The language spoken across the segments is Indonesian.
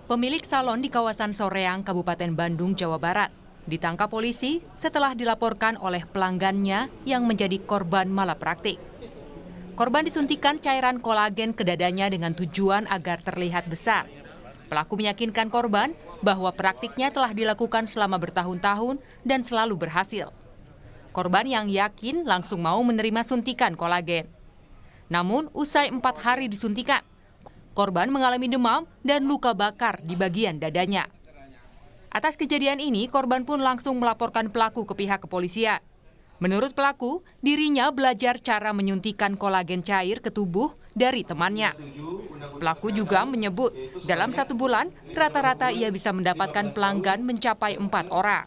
Pemilik salon di kawasan Soreang, Kabupaten Bandung, Jawa Barat, ditangkap polisi setelah dilaporkan oleh pelanggannya yang menjadi korban malapraktik. Korban disuntikan cairan kolagen ke dadanya dengan tujuan agar terlihat besar. Pelaku meyakinkan korban bahwa praktiknya telah dilakukan selama bertahun-tahun dan selalu berhasil. Korban yang yakin langsung mau menerima suntikan kolagen. Namun, usai 4 hari disuntikan, korban mengalami demam dan luka bakar di bagian dadanya. Atas kejadian ini, korban pun langsung melaporkan pelaku ke pihak kepolisian. Menurut pelaku, dirinya belajar cara menyuntikan kolagen cair ke tubuh dari temannya. Pelaku juga menyebut dalam 1 bulan, rata-rata ia bisa mendapatkan pelanggan mencapai 4 orang.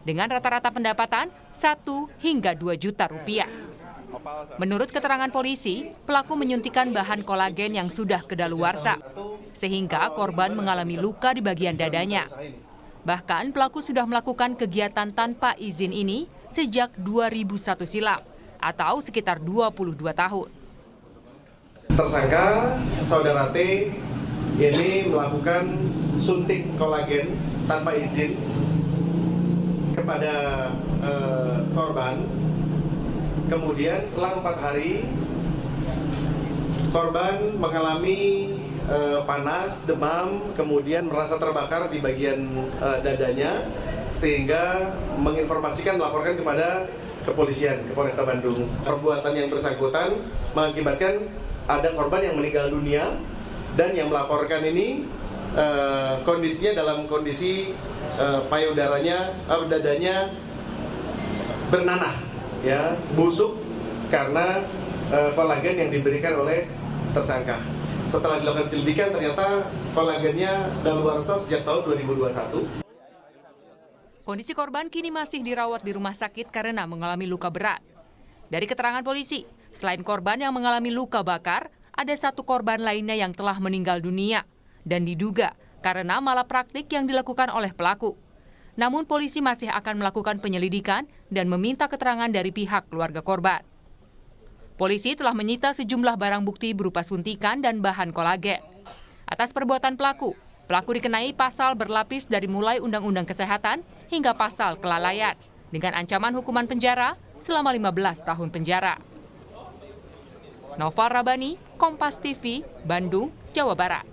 Dengan rata-rata pendapatan 1 hingga 2 juta rupiah. Menurut keterangan polisi, pelaku menyuntikan bahan kolagen yang sudah kedaluarsa, sehingga korban mengalami luka di bagian dadanya. Bahkan pelaku sudah melakukan kegiatan tanpa izin ini sejak 2001 silam, atau sekitar 22 tahun. Tersangka saudara T ini melakukan suntik kolagen tanpa izin kepada korban. Kemudian selang 4 hari, korban mengalami panas, demam, kemudian merasa terbakar di bagian dadanya, sehingga menginformasikan, melaporkan kepada kepolisian, ke Polresta Bandung. Perbuatan yang bersangkutan mengakibatkan ada korban yang meninggal dunia, dan yang melaporkan ini kondisinya dalam kondisi payudaranya, dadanya bernanah, ya, busuk karena kolagen yang diberikan oleh tersangka. Setelah dilakukan penyelidikan, ternyata kolagennya daluarsa sejak tahun 2021. Kondisi korban kini masih dirawat di rumah sakit karena mengalami luka berat. Dari keterangan polisi, selain korban yang mengalami luka bakar, ada 1 korban lainnya yang telah meninggal dunia dan diduga karena malapraktik yang dilakukan oleh pelaku. Namun polisi masih akan melakukan penyelidikan dan meminta keterangan dari pihak keluarga korban. Polisi telah menyita sejumlah barang bukti berupa suntikan dan bahan kolagen. Atas perbuatan pelaku dikenai pasal berlapis dari mulai Undang-Undang Kesehatan hingga pasal kelalaian dengan ancaman hukuman penjara selama 15 tahun penjara. Noval Rabani, Kompas TV, Bandung, Jawa Barat.